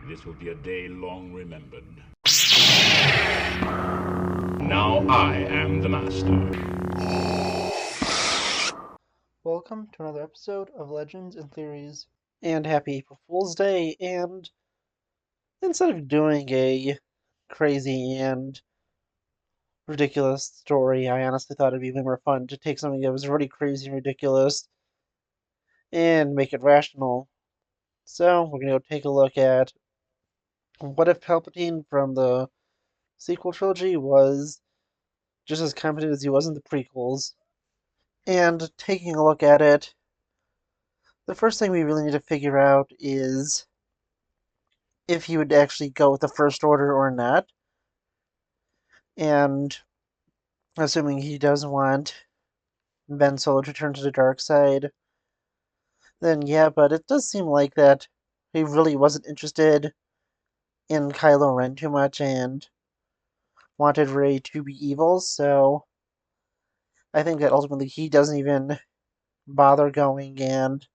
This will be a day long remembered. Now I am the master. Welcome to another episode of Legends and Theories. And happy April Fool's Day. And instead of doing a crazy and ridiculous story, I honestly thought it'd be way more fun to take something that was already crazy and ridiculous and make it rational. So we're gonna go take a look at what if Palpatine from the sequel trilogy was just as competent as he was in the prequels. And taking a look at it, the first thing we really need to figure out is if he would actually go with the First Order or not. And assuming he does want Ben Solo to turn to the dark side, then yeah, but it does seem like that he really wasn't interested in Kylo Ren too much and wanted Rey to be evil, so I think that ultimately he doesn't even bother going and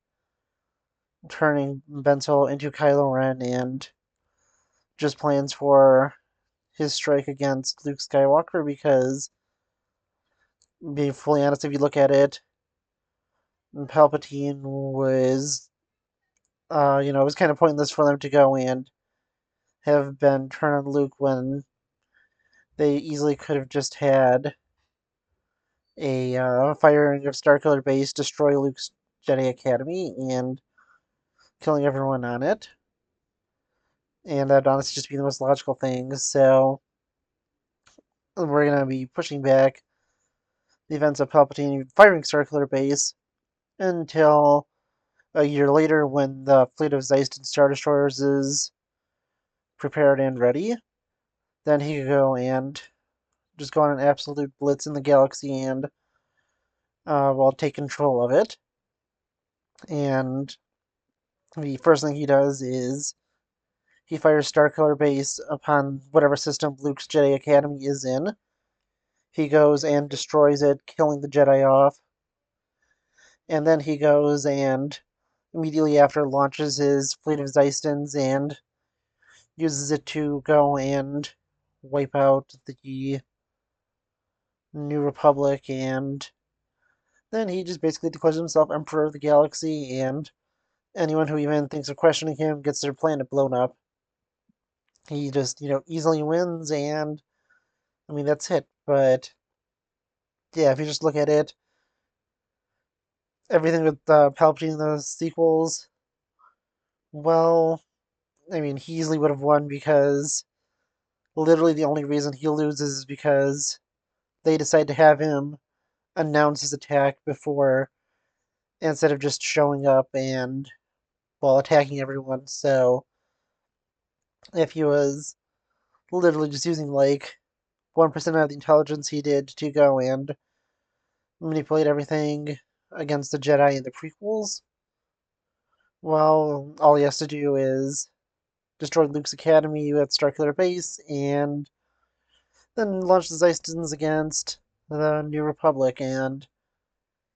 turning Ben Solo into Kylo Ren and just plans for his strike against Luke Skywalker because, being fully honest, if you look at it, Palpatine was, it was kind of pointless for them to go and have Ben turn on Luke when they easily could have just had a firing of Starkiller Base destroy Luke's Jedi Academy and killing everyone on it. And that'd honestly just be the most logical thing. So we're going to be pushing back the events of Palpatine firing Starkiller Base until a year later when the fleet of Zeist Star Destroyers is prepared and ready. Then he could go and just go on an absolute blitz in the galaxy and take control of it. And the first thing he does is he fires Starkiller Base upon whatever system Luke's Jedi Academy is in. He goes and destroys it, killing the Jedi off. And then he goes and immediately after launches his fleet of Zeistans and uses it to go and wipe out the New Republic, and then he just basically declares himself Emperor of the Galaxy, and anyone who even thinks of questioning him gets their planet blown up. He just, easily wins, and I mean, that's it. But yeah, if you just look at it, everything with Palpatine in the sequels, well, I mean, he easily would have won because literally the only reason he loses is because they decide to have him announce his attack before, instead of just showing up and, attacking everyone. So if he was literally just using like 1% of the intelligence he did to go and manipulate everything against the Jedi in the prequels, well, all he has to do is destroy Luke's academy at Starkiller Base and then launch the Zeistans against the New Republic, and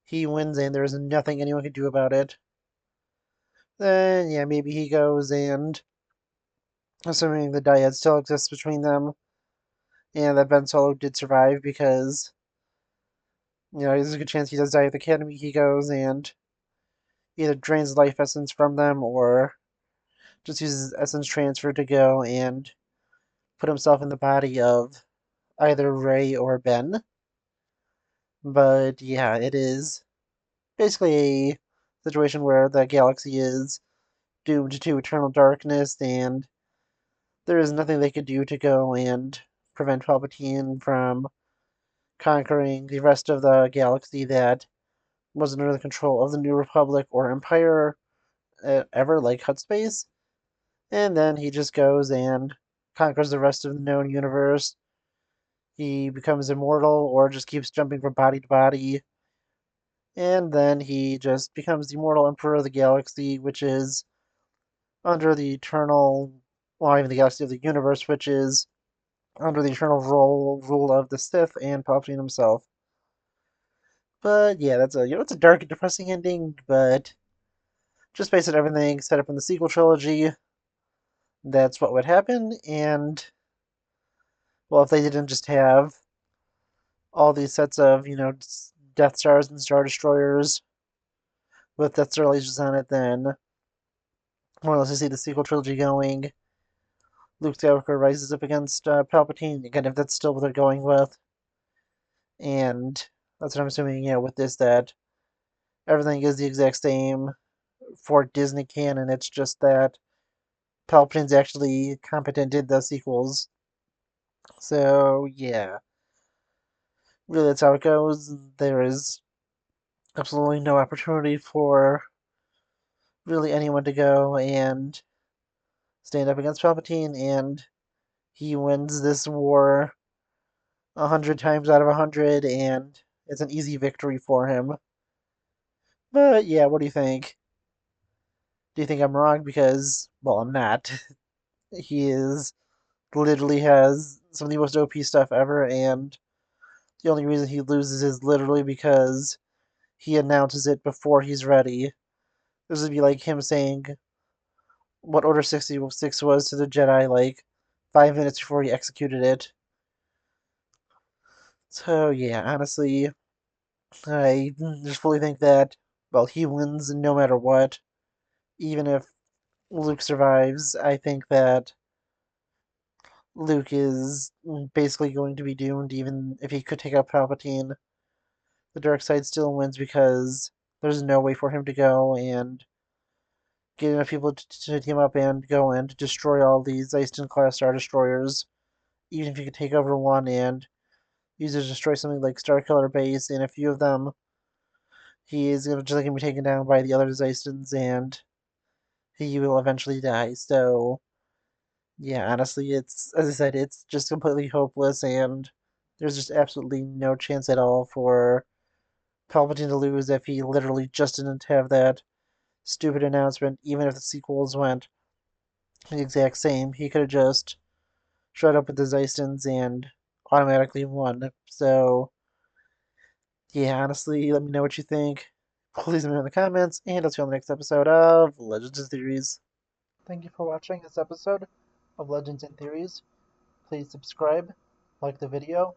he wins, and there's nothing anyone can do about it. Then, yeah, maybe he goes and, assuming the dyad still exists between them, and that Ben Solo did survive because, there's a good chance he does die at the academy, he goes and either drains life essence from them or just uses essence transfer to go and put himself in the body of either Rey or Ben. But yeah, it is basically a situation where the galaxy is doomed to eternal darkness, and there is nothing they could do to go and prevent Palpatine from conquering the rest of the galaxy that was under the control of the New Republic or Empire ever, like Hut Space. And then he just goes and conquers the rest of the known universe. He becomes immortal or just keeps jumping from body to body. And then he just becomes the immortal Emperor of the Galaxy, which is under the eternal, well, even the galaxy of the universe, which is under the eternal rule of the Sith and Palpatine himself. But yeah, that's it's a dark and depressing ending, but just based on everything set up in the sequel trilogy, that's what would happen. And, well, if they didn't just have all these sets of, Death Stars and Star Destroyers with Death Star lasers on it, then more or less to see the sequel trilogy going. Luke Skywalker rises up against Palpatine, again, if that's still what they're going with. And that's what I'm assuming, with this, that everything is the exact same for Disney canon. It's just that Palpatine's actually competent in the sequels. So, yeah. Really, that's how it goes. There is absolutely no opportunity for really anyone to go and stand up against Palpatine, and he wins this war 100 times out of 100, and it's an easy victory for him. But yeah, what do you think? Do you think I'm wrong? Because, well, I'm not. He is literally has some of the most OP stuff ever, and the only reason he loses is literally because he announces it before he's ready. This would be like him saying what Order 66 was to the Jedi, like 5 minutes before he executed it. So, yeah, honestly, I just fully think that, well, he wins no matter what. Even if Luke survives, I think that Luke is basically going to be doomed, even if he could take out Palpatine. The dark side still wins because there's no way for him to go and get enough people to team up and go and destroy all these Eiston class Star Destroyers. Even if he could take over one and use it to destroy something like Starkiller Base and a few of them, he is just going to be taken down by the other Zeistons and he will eventually die. So, yeah, honestly, it's, as I said, it's just completely hopeless and there's just absolutely no chance at all for Palpatine to lose if he literally just didn't have that stupid announcement, even if the sequels went the exact same. He could have just showed up with the Zeistons and automatically won. So, yeah, honestly, let me know what you think. Please let me know in the comments, and I'll see you on the next episode of Legends and Theories. Thank you for watching this episode of Legends and Theories. Please subscribe, like the video,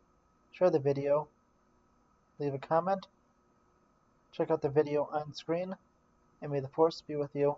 share the video, leave a comment, check out the video on screen, and may the Force be with you.